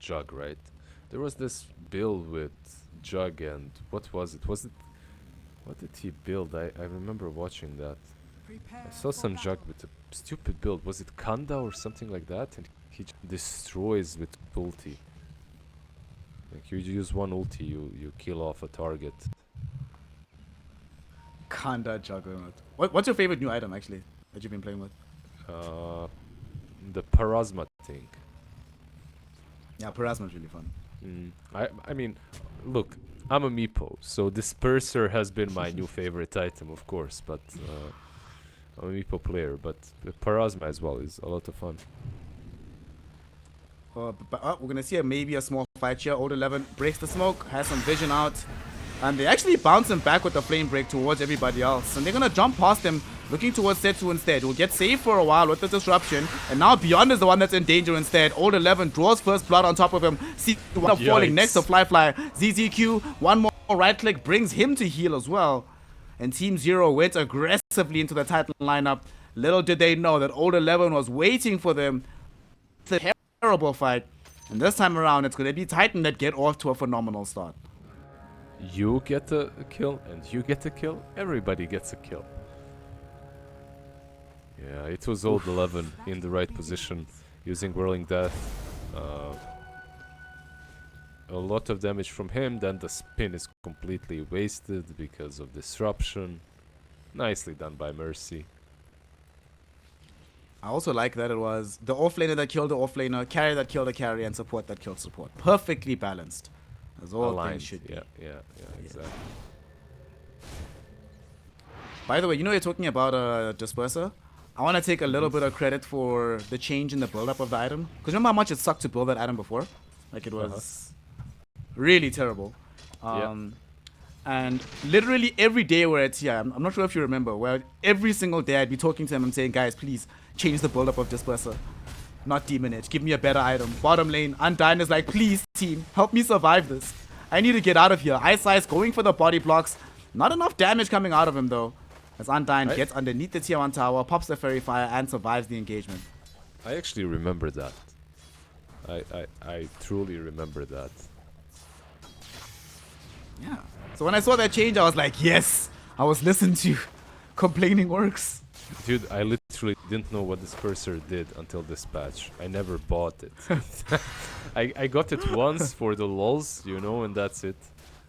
Jug, right? There was this build with Jug and what was it? What did he build? I remember watching that. I saw some Jug with a stupid build. Was it Kanda or something like that? And he destroys with ulti. Like you use one ulti, you kill off a target. Kanda Juggernaut. What's your favorite new item actually that you've been playing with? The Parasma thing. Yeah, Parasma's really fun. I mean, look, I'm a Meepo, so Disperser has been my new favorite item, of course, but I'm a Meepo player, but the Parasma as well is a lot of fun. We're gonna see maybe a small fight here. Old 11 breaks the smoke, has some vision out, and they actually bounce him back with the flame break towards everybody else. And they're gonna jump past him, looking towards Setsu instead. Will get saved for a while with the disruption, and now Beyond is the one that's in danger instead. Old 11 draws first blood on top of him. See the one falling next to Fly. ZZQ, one more right click brings him to heal as well. And Team Zero went aggressively into the Titan lineup. Little did they know that Old 11 was waiting for them. It's a terrible fight. And this time around, it's going to be Titan that get off to a phenomenal start. You get a kill, and you get a kill. Everybody gets a kill. Yeah, it was Old 11 in the right position, using Whirling Death. A lot of damage from him, then the spin is completely wasted because of disruption. Nicely done by Mercy. I also like that it was the offlaner that killed the offlaner, carry that killed the carry, and support that killed support. Perfectly balanced. As all Aligned. things should be. Yeah, exactly. By the way, you know you're talking about Disperser? I want to take a little bit of credit for the change in the build-up of the item. Because remember how much it sucked to build that item before? Like it was really terrible. And literally every day we're at TI, I'm not sure if you remember, where every single day I'd be talking to him and saying, guys, please change the build-up of Disperser. Not Demon Edge. Give me a better item. Bottom lane, Undyne is like, please, team, help me survive this. I need to get out of here. Ice Ice going for the body blocks. Not enough damage coming out of him, though. As Undyne gets underneath the tier 1 tower, pops the Fairy Fire, and survives the engagement. I actually remember that. I truly remember that. Yeah. So when I saw that change, I was like, yes, I was listened to. Complaining works. Dude, I literally didn't know what Disperser did until this patch. I never bought it. I got it once for the lols, you know, and that's it.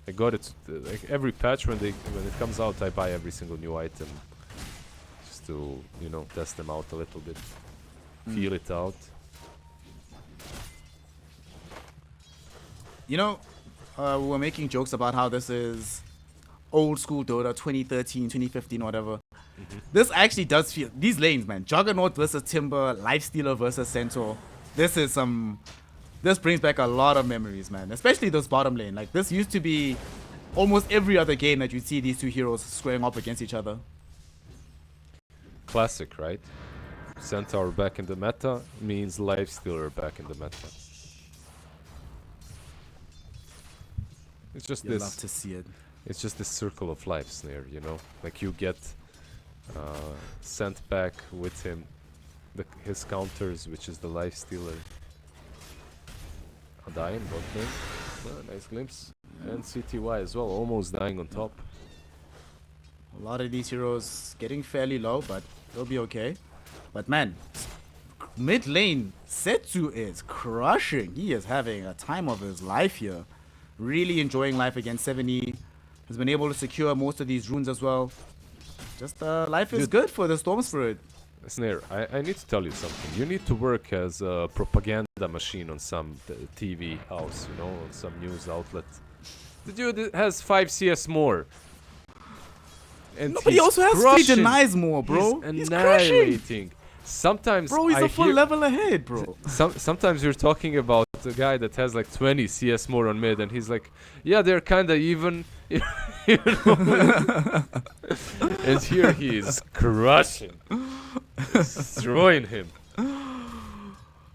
I got it like every patch when it comes out. I buy every single new item just to, you know, test them out a little bit, feel it out. You know, we were making jokes about how this is old school Dota 2013, 2015, whatever. This actually does feel these lanes, man. Juggernaut versus Timber, Lifestealer versus Centaur. This brings back a lot of memories, man. Especially this bottom lane. Like this used to be almost every other game that you'd see these two heroes squaring up against each other. Classic, right? Centaur back in the meta means Lifestealer back in the meta. It's just You'd love to see it. It's just this circle of life snare, you know? Like you get sent back with him his counters, which is the Lifestealer. Dying, bot lane. Nice glimpse. And CTY as well, almost dying on top. A lot of these heroes getting fairly low, but they'll be okay. But man, mid lane, Setsu is crushing. He is having a time of his life here. Really enjoying life against 70. Has been able to secure most of these runes as well. Just life is good for the Storm Spirit. Snare, I need to tell you something. You need to work as a propaganda machine on some TV house, you know, on some news outlet. The dude has 5 CS more. And no, but he also has 3 denies more, bro. He's annihilating. Sometimes bro, he's a full level ahead, bro. Sometimes you're talking about a guy that has like 20 CS more on mid, and he's like, yeah, they're kind of even. You know? And here he is crushing, destroying him.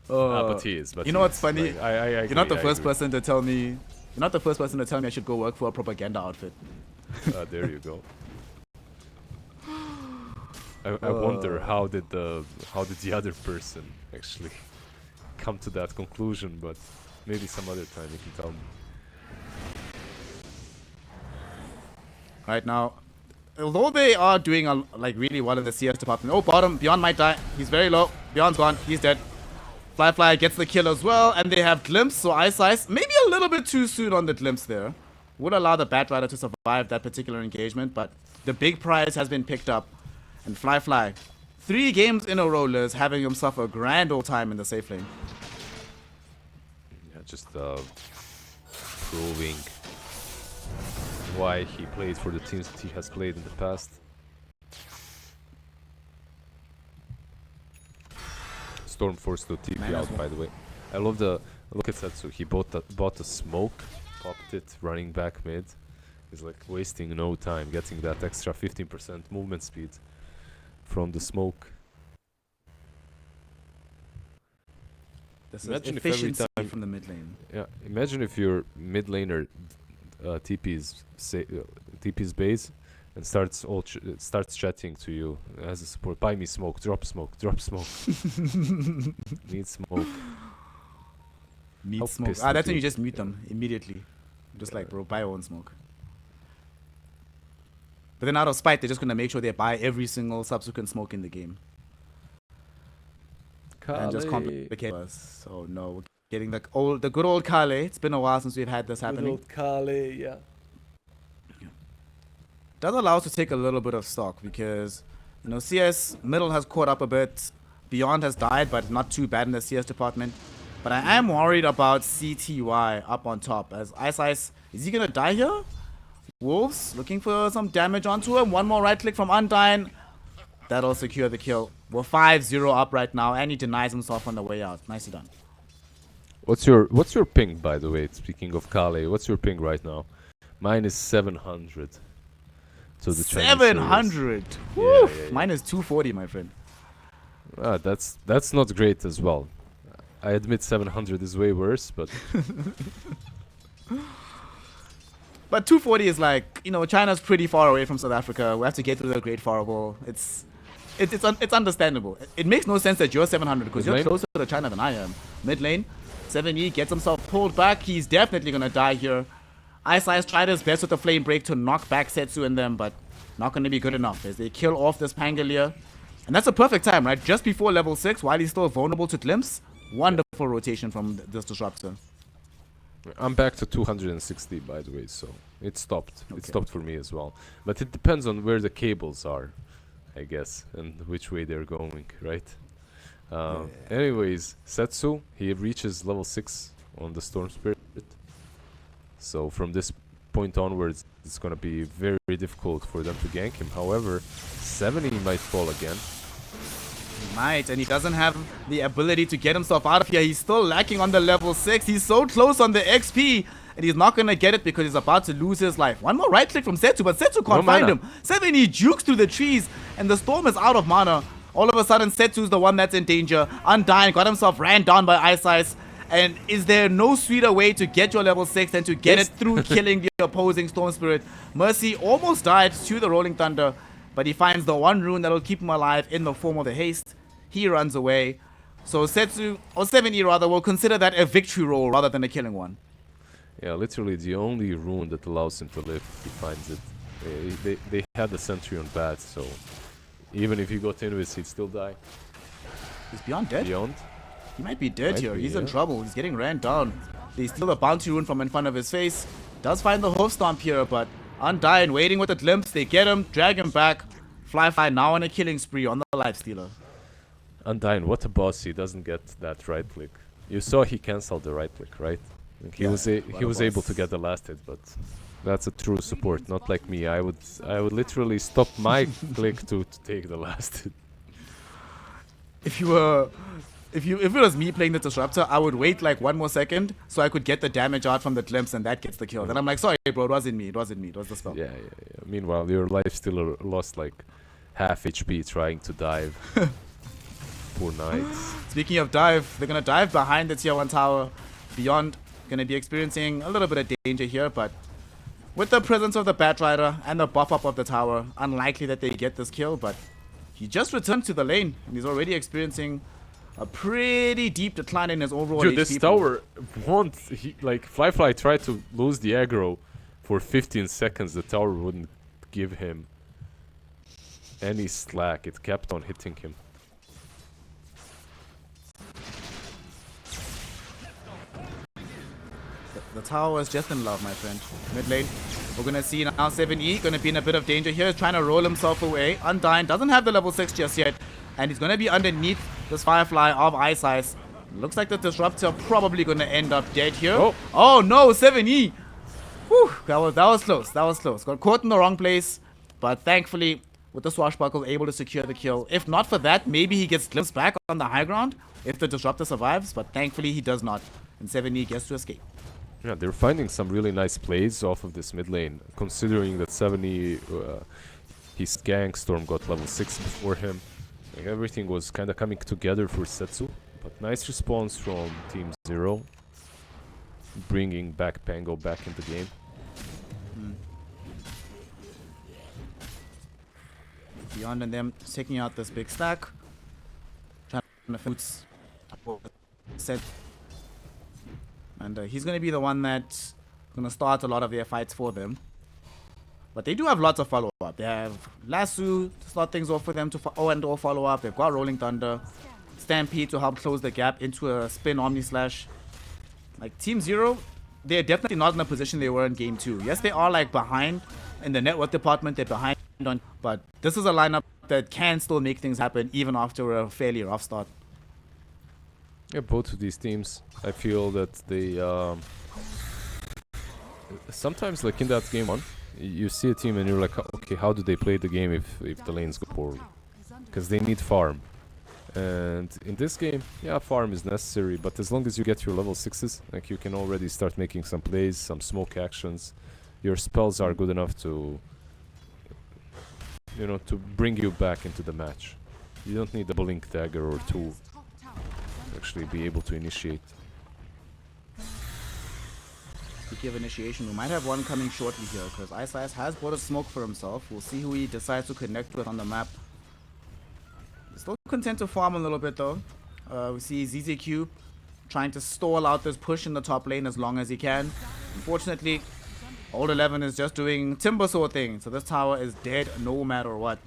But he is. But you know what's funny? Like, I agree, you're not the first person to tell me. You're not the first person to tell me I should go work for a propaganda outfit. There you go. I wonder how did the other person actually come to that conclusion, but Maybe some other time you can tell me. Right now, although they are doing like really well in the CS department. Oh, bottom, Beyond might die. He's very low. Beyond's gone. He's dead. Fly gets the kill as well, and they have Glimpse, so Ice maybe a little bit too soon on the Glimpse there. Would allow the Batrider to survive that particular engagement, but the big prize has been picked up. And Fly, 3 games in a row, Liz, having himself a grand old time in the safe lane. Yeah, just proving why he played for the teams that he has played in the past. Storm forced to TP out, by the way. I love the look at Setsu. He bought a smoke, popped it, running back mid. He's like wasting no time, getting that extra 15% movement speed from the smoke. This Imagine is if every efficiency time from the mid lane. Yeah, imagine if your mid laner TP's base and starts chatting to you as a support. Buy me smoke, drop smoke, drop smoke. Need smoke. Need How smoke. pissed That's would when you you just mute them immediately. Just like, bro, buy your own smoke. But then out of spite, they're just gonna make sure they buy every single subsequent smoke in the game. And just complicate us. So no, we're getting the good old Kale. It's been a while since we've had this happening. Good old Kale, yeah. Does allow us to take a little bit of stock because, you know, CS middle has caught up a bit. Beyond has died, but not too bad in the CS department. But I am worried about CTY up on top. As Ice, is he gonna die here? Wolves looking for some damage onto him. One more right click from Undyne. That'll secure the kill. We're 5-0 up right now, and he denies himself on the way out. Nicely done. What's your ping, by the way? Speaking of Kale, what's your ping right now? Mine is 700. So the 700. Yeah. Mine is 240, my friend. That's not great as well. I admit 700 is way worse, but But 240 is like, you know, China's pretty far away from South Africa. We have to get through the Great Firewall. It's understandable. It makes no sense that you're 700 because you're closer to China than I am. Mid lane, 7E gets himself pulled back. He's definitely gonna die here. Ice tried his best with the flame break to knock back Setsu and them, but not gonna be good enough as they kill off this Pangolier. And that's a perfect time, right? Just before level 6, while he's still vulnerable to Glimpse. Wonderful rotation from this Disruptor. I'm back to 260, by the way, so it stopped. Okay. It stopped for me as well. But it depends on where the cables are, I guess, and which way they're going, right? Anyways, Setsu, he reaches level 6 on the Storm Spirit. So from this point onwards, it's going to be very, very difficult for them to gank him. However, 70 might fall again. He might, and he doesn't have the ability to get himself out of here. He's still lacking on the level 6. He's so close on the XP, and he's not going to get it because he's about to lose his life. One more right click from Setsu, but Setsu can't find him. 70 jukes through the trees, and the Storm is out of mana. All of a sudden, Setsu's the one that's in danger. Undyne got himself ran down by Ice. And is there no sweeter way to get your level 6 than to get it through killing the opposing Storm Spirit? Mercy almost died to the Rolling Thunder, but he finds the one rune that'll keep him alive in the form of the haste. He runs away. So Setsu, or 7E rather, will consider that a victory roll rather than a killing one. Yeah, literally the only rune that allows him to live, he finds it. They had the sentry on bat, so even if he got Invis, he'd still die. Is Beyond dead? Beyond? He might be dead here. He's in trouble. He's getting ran down. They steal the bounty rune from in front of his face. Does find the hoof stomp here, but Undyne waiting with a glimpse. They get him, drag him back. Fly now on a killing spree on the lifestealer. Undyne, what a boss. He doesn't get that right click. You saw he cancelled the right click, right? He was able to get the last hit, but that's a true support, not like me. I would literally stop my click to take the last hit. If it was me playing the Disruptor, I would wait like 1 more second so I could get the damage out from the glimpse and that gets the kill. Then I'm like, sorry bro, it wasn't me, it was the spell. Yeah. Meanwhile, your life still lost like half HP trying to dive. Poor Knights. Speaking of dive, they're gonna dive behind the tier 1 tower. Beyond gonna be experiencing a little bit of danger here, but with the presence of the Batrider and the buff up of the tower, unlikely that they get this kill, but he just returned to the lane and he's already experiencing a pretty deep decline in his overall Dude, HP this pool. tower won't... like, Fly tried to lose the aggro for 15 seconds. The tower wouldn't give him any slack. It kept on hitting him. The tower is just in love, my friend. Mid lane, we're gonna see now 7E gonna be in a bit of danger here, trying to roll himself away. Undyne doesn't have the level 6 just yet, and he's gonna be underneath this Firefly of Ice Ice. Looks like the Disruptor probably gonna end up dead here. Oh no, 7E! Whew, that was close, that was close. Got caught in the wrong place, but thankfully, with the Swashbuckle, able to secure the kill. If not for that, maybe he gets glimpsed back on the high ground if the Disruptor survives, but thankfully he does not, and 7E gets to escape. Yeah, they're finding some really nice plays off of this mid lane, considering that 70, his Gang Storm got level 6 before him. Like, everything was kind of coming together for Setsu, but nice response from Team 0, bringing back Pango back in the game. Beyond and them taking out this big stack, trying to foots set. And he's going to be the one that's going to start a lot of their fights for them. But they do have lots of follow-up. They have Lasso to start things off for them to or follow-up. They've got Rolling Thunder, Stampede to help close the gap into a Spin Omni Slash. Like Team 0, they're definitely not in the position they were in Game 2. Yes, they are like behind in the network department. They're behind on, but this is a lineup that can still make things happen even after a fairly rough start. Yeah, both of these teams, I feel that they sometimes, like in that game 1, you see a team and you're like, okay, how do they play the game if the lanes go poorly? Because they need farm. And in this game, yeah, farm is necessary, but as long as you get your level 6s, like you can already start making some plays, some smoke actions. Your spells are good enough to, you know, to bring you back into the match. You don't need a blink dagger or two to actually be able to initiate. Speaking of initiation, we might have one coming shortly here because Ice Ice has bought a smoke for himself. We'll see who he decides to connect with on the map. He's still content to farm a little bit though. We see ZZQ trying to stall out this push in the top lane as long as he can. Unfortunately, Old 11 is just doing Timbersaw thing, so this tower is dead no matter what.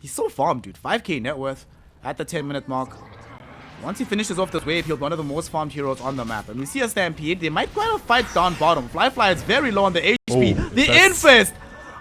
He's so farmed, dude. 5k net worth at the 10-minute mark. Once he finishes off this wave, he'll be one of the most farmed heroes on the map. And we see a Stampede. They might try to fight down bottom. Fly is very low on the HP. Oh, the Infest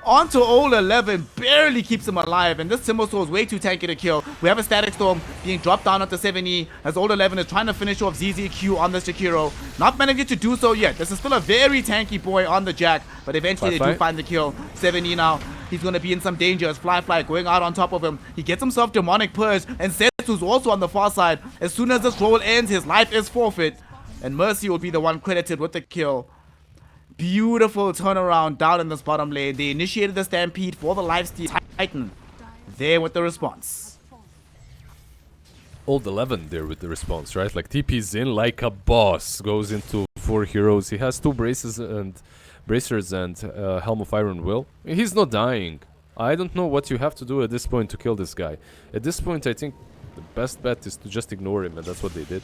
onto Old 11 barely keeps him alive. And this Timbersaw is way too tanky to kill. We have a Static Storm being dropped down onto 7E as Old 11 is trying to finish off ZZQ on this Jakiro. Not managing to do so yet. This is still a very tanky boy on the Jack. But eventually they do find the kill. 7E now. He's going to be in some danger as Fly going out on top of him. He gets himself Demonic Purge, and Setsu's also on the far side. As soon as this roll ends, his life is forfeit. And Mercy will be the one credited with the kill. Beautiful turnaround down in this bottom lane. They initiated the Stampede for the lifesteal. Titan there with the response. Old 11 there with the response, right? Like TP's in like a boss. Goes into 4 heroes. He has 2 bracers and Helm of Iron Will. He's not dying. I don't know what you have to do at this point to kill this guy. At this point, I think the best bet is to just ignore him, and that's what they did.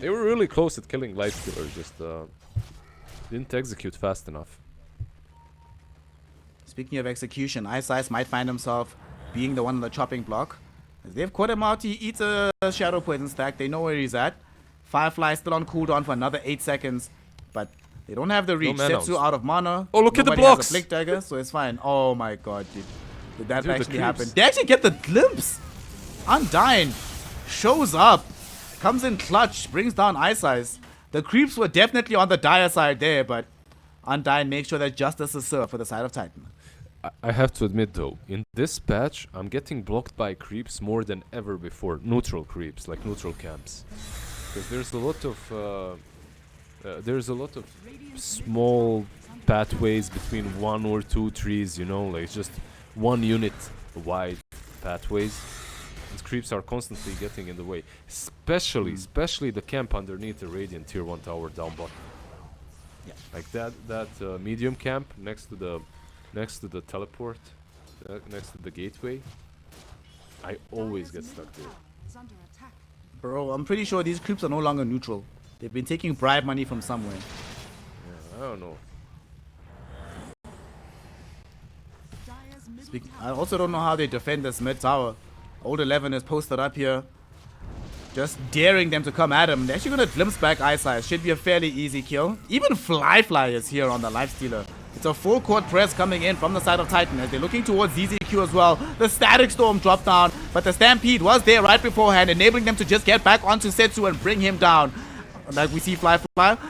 They were really close at killing Lifestealer, just didn't execute fast enough. Speaking of execution, Ice Ice might find himself being the one on the chopping block. As they've caught him out, he eats a Shadow Poison stack. They know where he's at. Firefly still on cooldown for another 8 seconds, but they don't have the reach. Setsu out of mana. Oh, look at the Nobody blocks! has a Blink Dagger, so it's fine. Oh my god, dude. Did that Dude, actually happen? They actually get the glimpse! Undyne shows up, comes in clutch, brings down Ice Ice. The creeps were definitely on the dire side there, but Undyne makes sure that justice is served for the side of Titan. I have to admit though, in this patch, I'm getting blocked by creeps more than ever before. Neutral creeps, like neutral camps. Because there's a lot of small pathways between 1 or 2 trees, you know, like just 1 unit wide pathways. And creeps are constantly getting in the way, especially the camp underneath the Radiant tier 1 tower down bottom. Yeah. Like that medium camp next to the teleport, next to the gateway. I always get stuck there. Bro, I'm pretty sure these creeps are no longer neutral. They've been taking bribe money from somewhere. Yeah, I don't know. I also don't know how they defend this mid tower. Old 11 is posted up here, just daring them to come at him. They're actually going to glimpse back eyesight. Should be a fairly easy kill. Even Fly is here on the lifestealer. It's a full court press coming in from the side of Titan as they're looking towards ZZQ as well. The Static Storm dropped down, but the Stampede was there right beforehand, enabling them to just get back onto Setsu and bring him down. Like we see Fly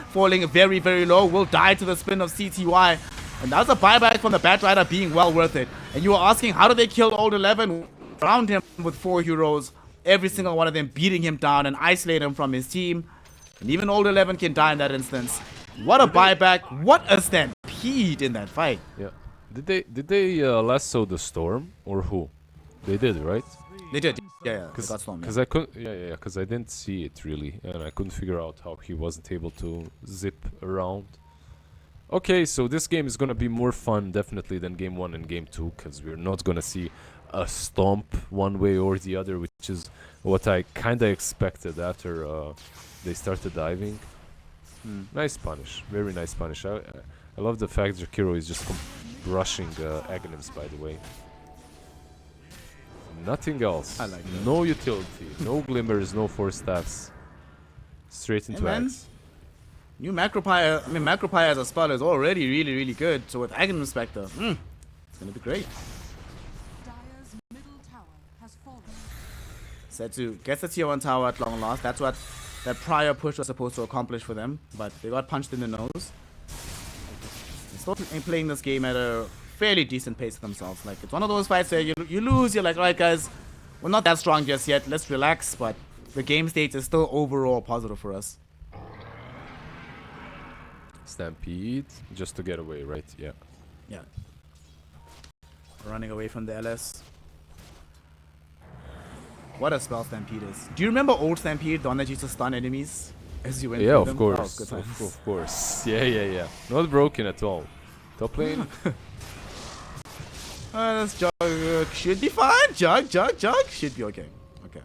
falling very, very low, will die to the spin of CTY. And that's a buyback from the Batrider being well worth it. And you are asking, how do they kill Old 11? Round him with 4 heroes, every single one of them beating him down and isolate him from his team. And even Old 11 can die in that instance. What a buyback, what a stampede in that fight. Yeah. Did they lasso the Storm or who? They did, right? They did, yeah, they got Storm, Because I couldn't, because I didn't see it really, and I couldn't figure out how he wasn't able to zip around. Okay, so this game is gonna be more fun definitely than game 1 and game 2, because we're not gonna see a stomp one way or the other, which is what I kinda expected after they started diving. Nice punish, very nice punish. I love the fact Jakiro is just brushing Aghanims, by the way. Nothing else. I like that. No utility, no glimmers, no force staffs. Straight into Axe. New Macropire, Macropire as a spell is already really, really good. So with Aghanim Spectre, it's gonna be great. Setsu gets the tier 1 tower at long last. That's what that prior push was supposed to accomplish for them, but they got punched in the nose. They're still playing this game at a fairly decent pace themselves. Like, it's one of those fights where you lose, you're like, alright guys, we're not that strong just yet, let's relax, but the game state is still overall positive for us. Stampede, just to get away, right? Yeah. Yeah. Running away from the LS. What a spell Stampede is. Do you remember old Stampede, the one that used to stun enemies as you went through them? Of course. Oh, of course. Yeah. Not broken at all. Top lane. This Jug should be fine. Jug should be okay. Okay.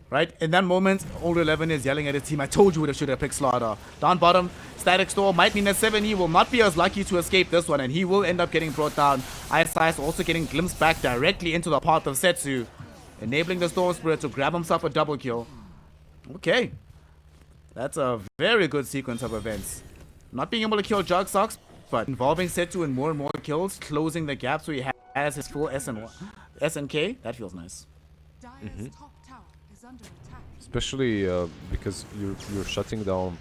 Right, in that moment, Old 11 is yelling at his team, I told you we should have picked Slaughter. Down bottom, Static Storm might mean that 7E will not be as lucky to escape this one, and he will end up getting brought down. Ice also getting glimpsed back directly into the path of Setsu, enabling the Storm Spirit to grab himself a double kill. Okay. That's a very good sequence of events. Not being able to kill Jug sucks, but involving Setsu in more and more kills, closing the gap so he has his full SNK, that feels nice. Especially because you're shutting down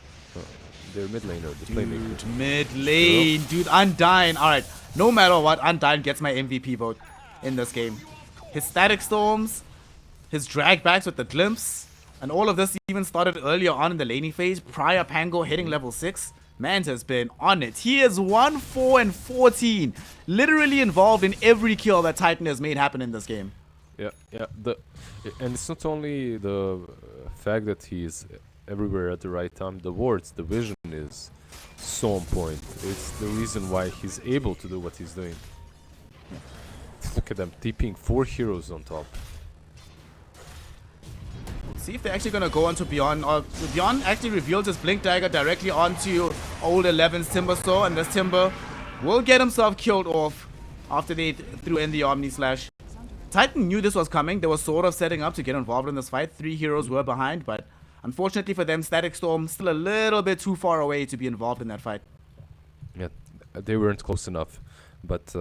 their mid laner, the playmaker. Mid lane, dude, Undyne. Alright, no matter what, Undyne gets my MVP vote in this game. His Static Storms, his drag backs with the glimpse, and all of this even started earlier on in the laning phase, prior Pango hitting level 6. Mans has been on it. He is 1, 4, and 14. Literally involved in every kill that Titan has made happen in this game. Yeah. And it's not only the fact that he's everywhere at the right time. The wards, the vision is so on point. It's the reason why he's able to do what he's doing. Look at them, TPing 4 heroes on top. See if they're actually going to go onto Beyond. Beyond actually revealed his Blink Dagger directly onto Old 11's Timber Saw, and this Timber will get himself killed off after they threw in the Omni Slash. Titan knew this was coming. They were sort of setting up to get involved in this fight. 3 heroes were behind, but unfortunately for them, Static Storm still a little bit too far away to be involved in that fight. Yeah, they weren't close enough. But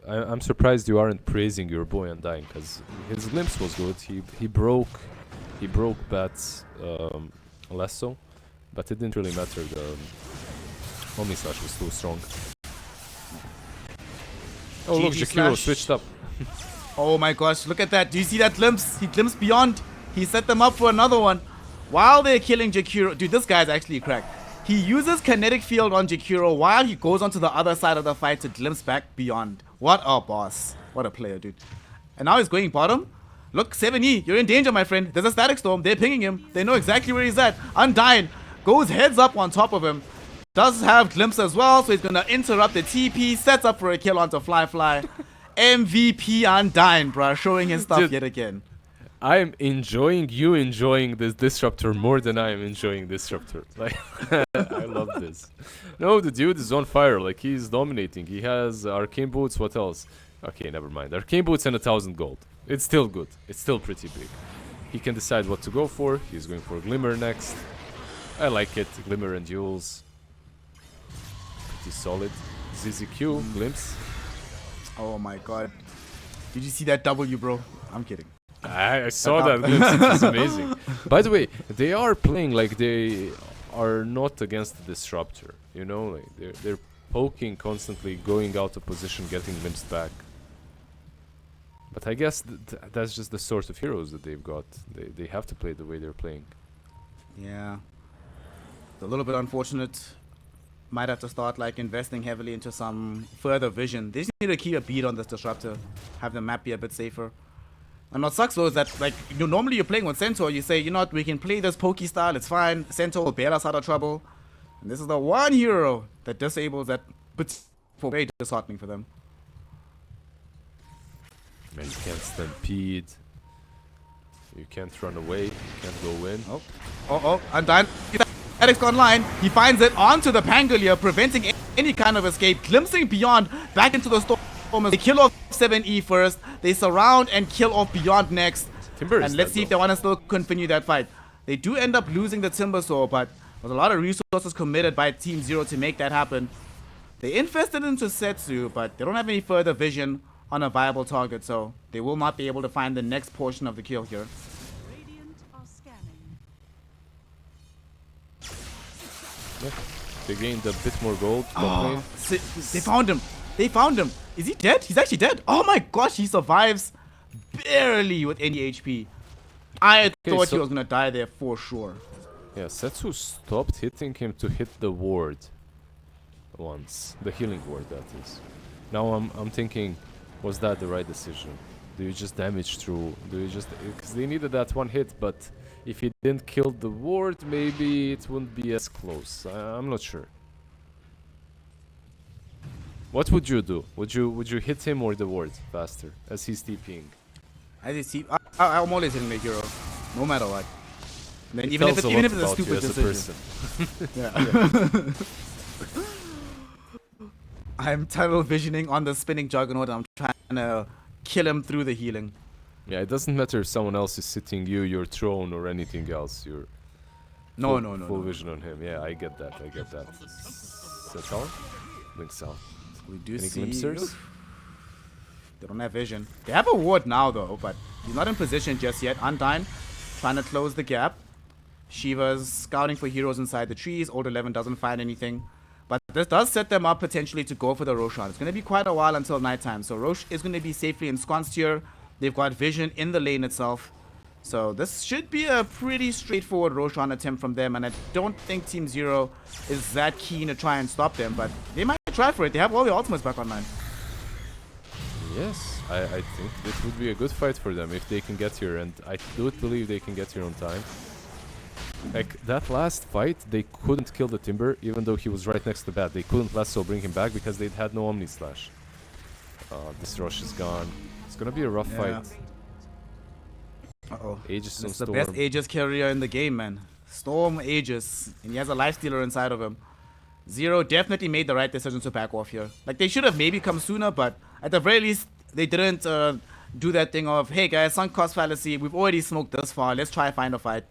I'm surprised you aren't praising your boy Undyne, because his glimpse was good. He broke Bat's lasso, but it didn't really matter. The Omni Slash was too strong. Oh look, Jakiro switched up. Oh my gosh, look at that. Do you see that glimpse? He glimpsed Beyond. He set them up for another one. While they're killing Jakiro. Dude, this guy's actually cracked. He uses Kinetic Field on Jakiro while he goes onto the other side of the fight to glimpse back Beyond. What a boss. What a player, dude. And now he's going bottom. Look, 7E, you're in danger, my friend. There's a Static Storm. They're pinging him. They know exactly where he's at. Undyne goes heads up on top of him. Does have glimpse as well, so he's going to interrupt the TP. Sets up for a kill onto Fly. MVP Undyne, bruh, showing his stuff Dude. yet again. I'm enjoying you enjoying this disruptor more than I am enjoying disruptor. Like, I love this. No, the dude is on fire. Like, he's dominating. He has arcane boots. What else? Okay, never mind. Arcane boots and 1,000 gold. It's still good. It's still pretty big. He can decide what to go for. He's going for Glimmer next. I like it. Glimmer and duels. Pretty solid. ZZQ, glimpse. Oh my god. Did you see that W, bro? I'm kidding. I saw that glimpse. It was amazing. By the way, they are playing like they are not against the disruptor. You know, like they're poking constantly, going out of position, getting glimpsed back. But I guess that's just the sort of heroes that they've got. They have to play the way they're playing. Yeah. It's a little bit unfortunate. Might have to start like investing heavily into some further vision. They just need to keep a beat on this disruptor. Have the map be a bit safer. And what sucks though is that, like, normally you're playing with Centaur, you say, you know what, we can play this pokey style, it's fine. Centaur will bail us out of trouble. And this is the one hero that disables that, but for very disheartening for them. Man, you can't stampede. You can't run away. You can't go in. Oh, Undyne. Alex gone line. He finds it onto the Pangolier, preventing any kind of escape, glimpsing beyond back into the storm. They kill off 7E first. They surround and kill off Beyond next. Timber and let's see if they want to still continue that fight. They do end up losing the Timber Saw, but there's a lot of resources committed by Team Zero to make that happen. They invested into Setsu, but they don't have any further vision on a viable target, so they will not be able to find the next portion of the kill here. Radiant are scanning. Yeah. They gained a bit more gold. Oh, they found him. They found him. Is he dead? He's actually dead. Oh my gosh, he survives barely with any HP. I thought he was gonna die there for sure. Yeah, Setsu stopped hitting him to hit the ward once. The healing ward, that is. Now I'm thinking, was that the right decision? Do you just damage through? Do you just... Because they needed that one hit, but if he didn't kill the ward, maybe it wouldn't be as close. I'm not sure. What would you do? Would you hit him or the ward faster as he's TPing? As you see, I'm always hitting the hero, no matter what. And then even if it's a stupid decision. Yeah. I'm tunnel visioning on the spinning juggernaut. I'm trying to kill him through the healing. Yeah, it doesn't matter if someone else is sitting you, your throne, or anything else. You're full vision on him. Yeah, I get that. Setal? Links out. We do Any see. glimpsers? They don't have vision. They have a ward now though, but he's not in position just yet. Undyne trying to close the gap. Shiva's scouting for heroes inside the trees. Old 11 doesn't find anything. But this does set them up potentially to go for the Roshan. It's going to be quite a while until nighttime. So Rosh is going to be safely ensconced here. They've got vision in the lane itself. So this should be a pretty straightforward Roshan attempt from them. And I don't think Team Zero is that keen to try and stop them. But they might try for it. They have all the ultimates back online. Yes, I think it would be a good fight for them if they can get here. And I do believe they can get here on time. Like, that last fight, they couldn't kill the Timber, even though he was right next to Bat. They couldn't lasso bring him back because they'd had no Omni Slash. This rush is gone. It's gonna be a rough fight. Uh-oh. Aegis It's on the Storm. best Aegis carrier in the game, man. Storm Aegis. And he has a life stealer inside of him. Zero definitely made the right decision to back off here. Like, they should have maybe come sooner, but at the very least, they didn't do that thing of, hey guys, sunk cost fallacy, we've already smoked this far, let's try and find a fight.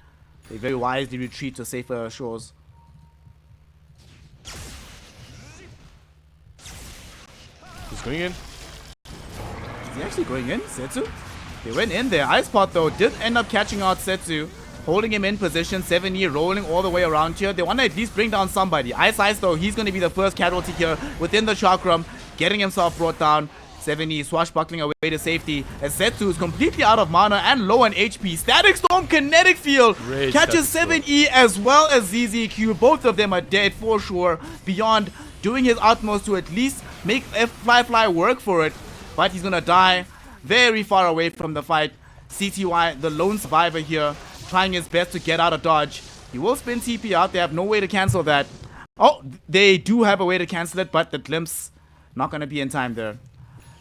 They very wisely retreat to safer shores. He's going in. Is he actually going in, Setsu? They went in there. Ice Pot, though, did end up catching out Setsu, holding him in position. 7E rolling all the way around here. They want to at least bring down somebody. Ice, though, he's going to be the first casualty here within the chakram, getting himself brought down. 7E swashbuckling away to safety as Setsu is completely out of mana and low on HP. Static Storm, Kinetic Field catches 7E as well as ZZQ. Both of them are dead for sure. Beyond doing his utmost to at least make Fly work for it. But he's gonna die very far away from the fight. CTY, the lone survivor here, trying his best to get out of dodge. He will spin TP out. They have no way to cancel that. Oh, they do have a way to cancel it, but the glimpse not gonna be in time there.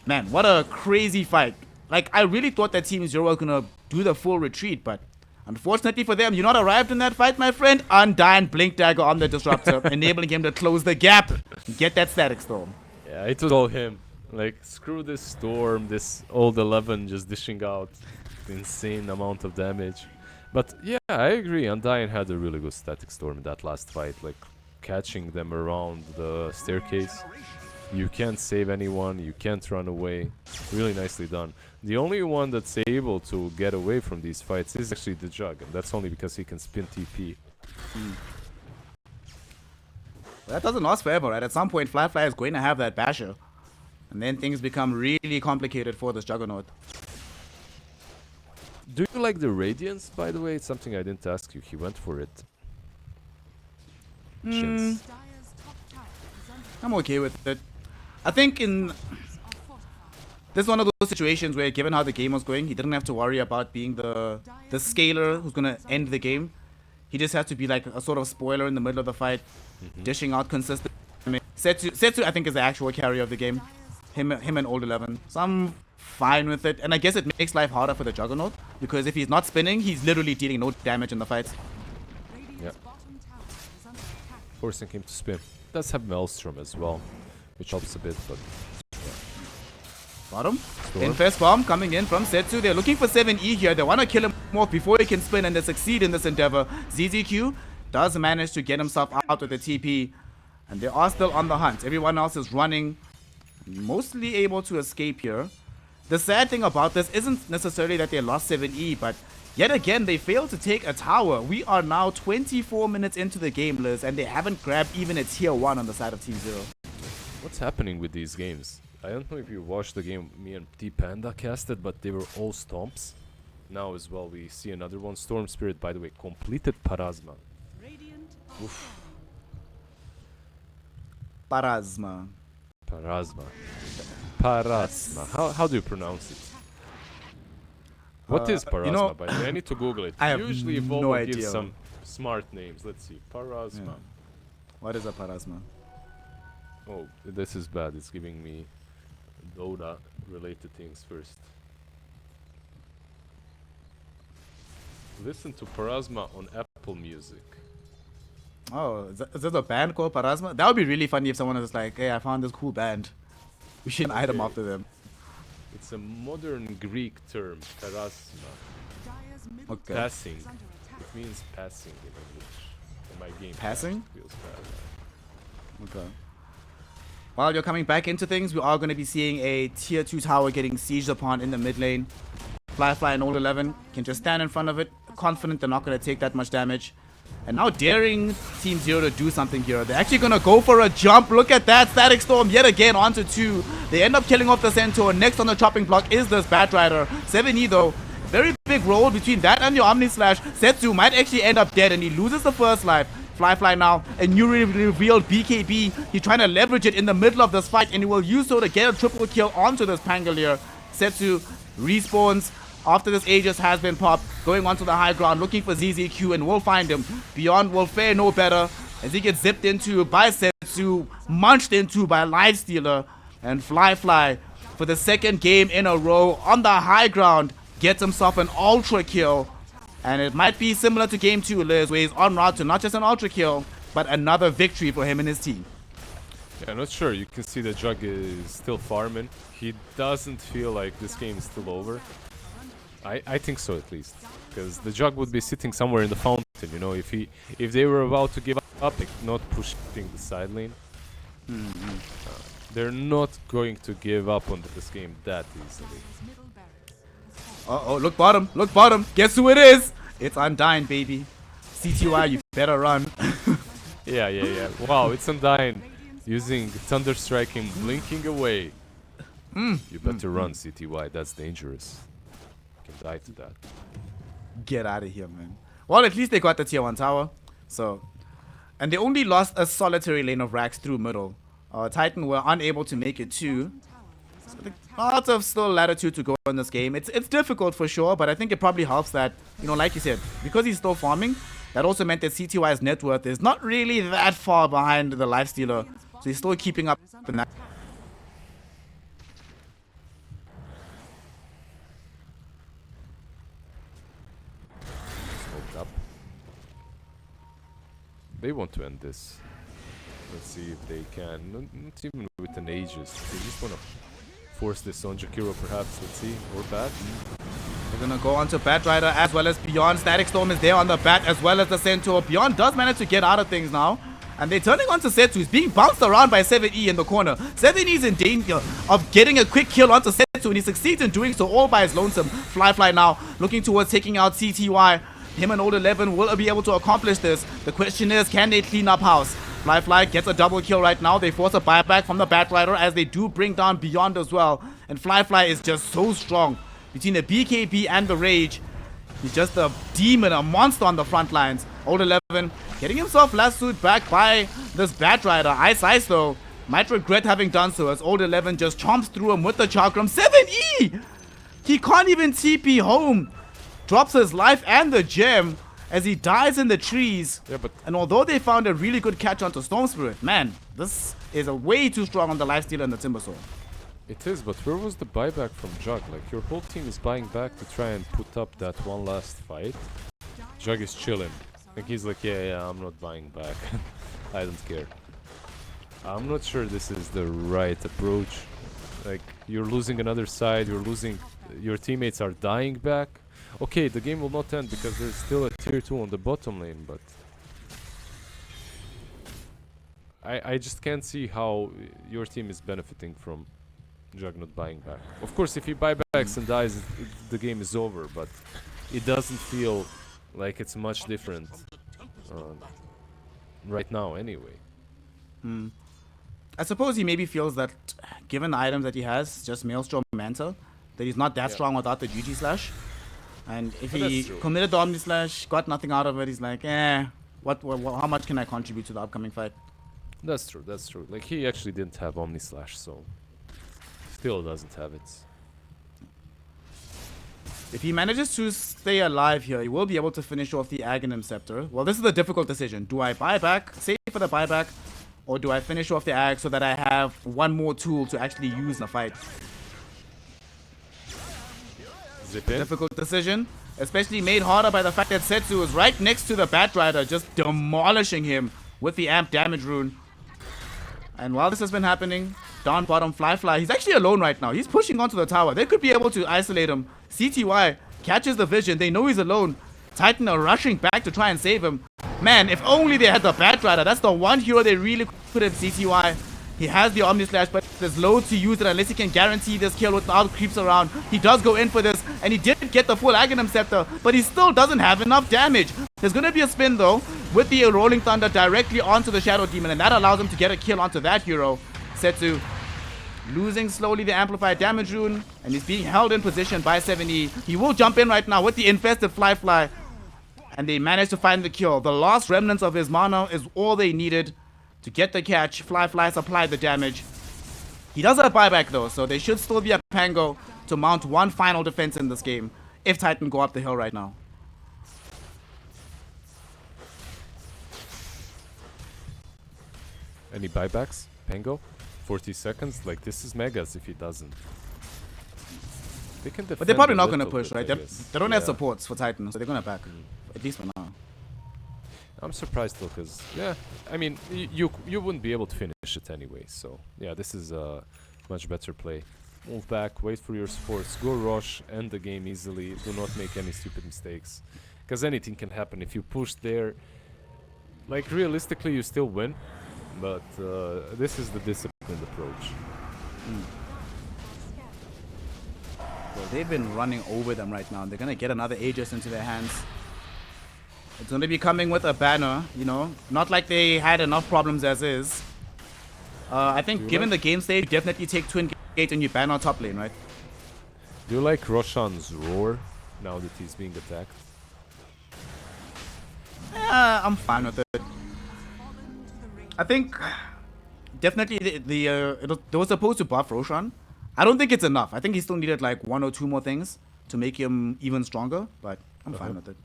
Man, what a crazy fight. Like, I really thought that Team Zero was gonna do the full retreat, but unfortunately for them, you're not arrived in that fight, my friend. Undyne Blink Dagger on the Disruptor, enabling him to close the gap and get that Static Storm. Yeah, it was all him. Like, screw this Storm, this old 11 just dishing out insane amount of damage. But yeah, I agree. Undyne had a really good Static Storm in that last fight, like catching them around the staircase. You can't save anyone, you can't run away. Really nicely done. The only one that's able to get away from these fights is actually the Jug, and that's only because he can spin TP. That doesn't last forever, right? At some point, Fly is going to have that Basher. And then things become really complicated for this Juggernaut. Do you like the Radiance, by the way? It's something I didn't ask you. He went for it. Shins. Dire's top tower is under I'm okay with it. I think in are fortified. this is one of those situations where, given how the game was going, he didn't have to worry about being the scaler who's gonna end the game. He just had to be like a sort of spoiler in the middle of the fight, dishing out consistent. Setsu, I think, is the actual carry of the game. Him and Old 11. So I'm fine with it, and I guess it makes life harder for the Juggernaut because if he's not spinning, he's literally dealing no damage in the fights. Radiant's Yeah. bottom tower is under attack. Forcing him to spin. Does have Maelstrom as well, which helps a bit, but Bottom. Storm. Infest bomb coming in from Setsu. They're looking for 7E here. They want to kill him off before he can spin, and they succeed in this endeavor. ZZQ does manage to get himself out with the TP, and they are still on the hunt. Everyone else is running, mostly able to escape here. The sad thing about this isn't necessarily that they lost 7E, but yet again, they failed to take a tower. We are now 24 minutes into the game, Liz, and they haven't grabbed even a tier 1 on the side of Team Zero. what's happening with these games? I don't know if you watched the game me and T-Panda casted, but they were all stomps. Now as well, we see another one. Storm Spirit, by the way, completed Parasma. Radiant are Parasma. Parasma. Parasma. How do you pronounce it? What is Parasma, you know, by the way? I need to Google it. I have Usually no Evolve gives idea. some smart names. Let's see. Parasma. Yeah. What is a Parasma? Oh, this is bad. It's giving me Dota related things first. Listen to Parasma on Apple Music. Oh, is this a band called Parasma? That would be really funny if someone was like, hey, I found this cool band. We should item Okay. after them. It's a modern Greek term, Parasma. Dire's middle Okay. tower Passing. is under attack. It means passing in English. In my game. Passing? Feels bad. Okay. While you're coming back into things, we are going to be seeing a tier 2 tower getting sieged upon in the mid lane. Fly and Old 11 can just stand in front of it, confident they're not going to take that much damage. And now daring Team Zero to do something here. They're actually going to go for a jump. Look at that. Static Storm yet again onto 2. They end up killing off the Centaur. Next on the chopping block is this Batrider. 7E though. Very big roll between that and the Omni Slash. Setsu might actually end up dead and he loses the first life. Fly now, a newly revealed BKB. He's trying to leverage it in the middle of this fight and he will use so to get a triple kill onto this Pangolier. Setsu respawns after this Aegis has been popped, going onto the high ground, looking for ZZQ, and we'll find him. Beyond will fare no better as he gets zipped into by Setsu, munched into by Lifestealer, and Fly for the second game in a row on the high ground gets himself an ultra kill. And it might be similar to game 2, Liz, where he's en route to not just an ultra kill, but another victory for him and his team. Yeah, not sure. You can see the Jug is still farming. He doesn't feel like this game is still over. I think so at least, because the Jug would be sitting somewhere in the fountain. You know, if they were about to give up, like, not pushing the side lane, they're not going to give up on this game that easily. Dire's middle barracks has fallen. Uh-oh, look bottom. Guess who it is? It's Undyne, baby. CTY, you better run. Yeah. Wow, it's Undyne using Thunder Strike and blinking away. You better run, CTY. That's dangerous. You can die to that. Get out of here, man. Well, at least they got the tier 1 tower. So, and they only lost a solitary lane of racks through middle. Titan were unable to make it too. Bottom tower is under attack. Lots of still latitude to go in this game. It's difficult for sure, but I think it probably helps that, you know, like you said, because he's still farming, that also meant that CTY's net worth is not really that far behind the Lifestealer. So he's still keeping up in that. They want to end this. Let's see if they can. Not even with an Aegis. They just want to force this on Jakiro perhaps. Let's see. Or Bat. They're gonna go onto Batrider as well as Beyond. Static Storm is there on the Bat as well as the Centaur. Beyond does manage to get out of things now. And they're turning onto Setsu. He's being bounced around by 7E in the corner. 7E is in danger of getting a quick kill onto Setsu, and he succeeds in doing so all by his lonesome. Fly now looking towards taking out CTY. Him and Old 11 will be able to accomplish this. The question is, can they clean up house? Fly gets a double kill right now. They force a buyback from the Batrider as they do bring down Beyond as well. And Fly is just so strong. Between the BKB and the Rage, he's just a demon, a monster on the front lines. Old 11 getting himself lassoed back by this Batrider. Ice though might regret having done so as Old 11 just chomps through him with the Chakram. 7E! He can't even TP home. Drops his life and the gem as he dies in the trees. Yeah, but And although they found a really good catch onto Storm Spirit, man, this is a way too strong on the Lifestealer and the Timbersaw. it is, but where was the buyback from Jug? Like, your whole team is buying back to try and put up that one last fight. Jug is chilling. Like, he's like, yeah, I'm not buying back. I don't care. I'm not sure this is the right approach. Like, you're losing another side, you're losing... Your teammates are dying back. Okay, the game will not end because there's still a tier 2 on the bottom lane, but... I just can't see how your team is benefiting from Jug not buying back. Of course, if he buybacks and dies, the game is over, but it doesn't feel like it's much different right now anyway. I suppose he maybe feels that given the items that he has, just Maelstrom Manta, that he's not that strong without the GG Slash. And if But he that's true. committed the Omni Slash, got nothing out of it, he's like, what, how much can I contribute to the upcoming fight? That's true, that's true. Like, he actually didn't have Omni Slash, so... Still doesn't have it. If he manages to stay alive here, he will be able to finish off the Aghanim Scepter. Well, this is a difficult decision. Do I buy back, save for the buyback, or do I finish off the Ag so that I have one more tool to actually use in a fight? Zip in. Difficult decision, especially made harder by the fact that Setsu is right next to the Batrider, just demolishing him with the amp damage rune. And while this has been happening, down bottom Fly, he's actually alone right now. He's pushing onto the tower. They could be able to isolate him. CTY catches the vision. They know he's alone. Titan are rushing back to try and save him. Man, if only they had the Batrider. That's the one hero they really could have. CTY. He has the Omni Slash, but there's low to use it unless he can guarantee this kill without creeps around. He does go in for this, and he did get the full Aghanim Scepter, but he still doesn't have enough damage. There's going to be a spin, though, with the Rolling Thunder directly onto the Shadow Demon, and that allows him to get a kill onto that hero. Setsu losing slowly the Amplified Damage Rune, and he's being held in position by 7E. He will jump in right now with the Infested Fly, and they manage to find the kill. The last remnants of his mana is all they needed to get the catch. Fly supplied the damage. He does have buyback though, so there should still be a Pango to mount one final defense in this game if Titan go up the hill right now. Any buybacks? Pango? 40 seconds? Like, this is Megas if he doesn't. They can defend. But they're probably a not going to little push, bit, right? I They guess. don't have Yeah. supports for Titan, so they're going to back. At least for now. I'm surprised though, because yeah, I mean, you wouldn't be able to finish it anyway. So yeah, this is a much better play. Move back, wait for your supports, go rush, end the game easily. Do not make any stupid mistakes, because anything can happen if you push there. Like, realistically, you still win, but this is the disciplined approach. Well, they've been running over them right now. They're going to get another Aegis into their hands. It's going to be coming with a banner, you know. Not like they had enough problems as is. I think given the game state, definitely take Twin Gate and you ban on top lane, right? Do you like Roshan's roar now that he's being attacked? Yeah, I'm fine with it. I think definitely they were supposed to buff Roshan. I don't think it's enough. I think he still needed like one or two more things to make him even stronger, but I'm fine with it.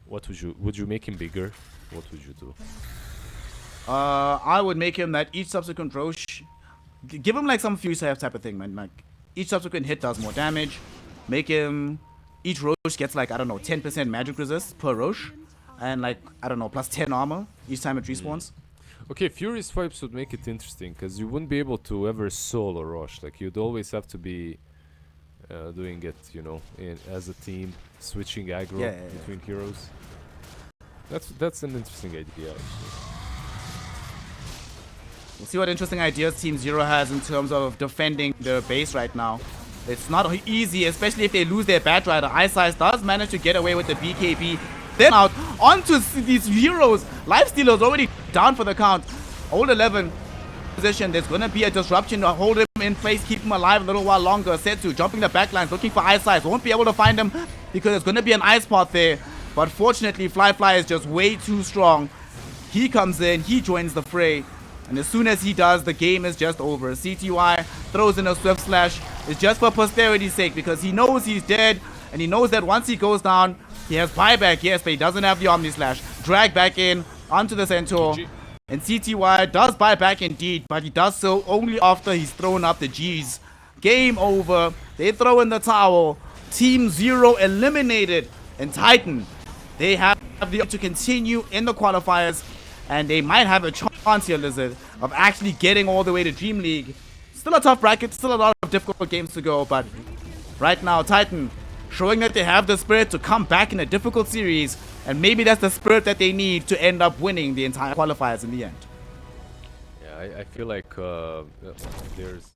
What would you make him bigger? What would you do? I would make him that each subsequent Rosh, give him like some fuse type of thing, man. Like each subsequent hit does more damage. Make him, each Rosh gets like, I don't know, 10% magic resist per Rosh. and like, I don't know, plus 10 armor each time it respawns. Okay, Fury swipes would make it interesting because you wouldn't be able to ever solo rush. Like you'd always have to be doing it, you know, as a team, switching aggro Yeah, yeah, yeah. between heroes. That's an interesting idea. Actually. We'll see what interesting ideas Team Zero has in terms of defending their base right now. It's not easy, especially if they lose their Batrider. Ice does manage to get away with the BKB. Then out onto these heroes. Lifestealer's already down for the count. Old 11 position. There's going to be a disruption to hold him in place, keep him alive a little while longer. Setsu jumping the backlines, looking for Ice. Won't be able to find him because there's going to be an ice path there. But fortunately, Fly is just way too strong. He comes in, he joins the fray. And as soon as he does, the game is just over. CTY throws in a Swift Slash. It's just for posterity's sake because he knows he's dead. And he knows that once he goes down, he has buyback, yes, but he doesn't have the Omni Slash. Drag back in onto the Centaur. GG. And CTY does buy back indeed, but he does so only after he's thrown up the Gs. Game over. They throw in the towel. Team Zero eliminated. And Titan, they have the to continue in the qualifiers. And they might have a chance here, Lizard, of actually getting all the way to DreamLeague. Still a tough bracket, still a lot of difficult games to go, but right now, Titan showing that they have the spirit to come back in a difficult series, and maybe that's the spirit that they need to end up winning the entire qualifiers in the end. Yeah, I feel like there's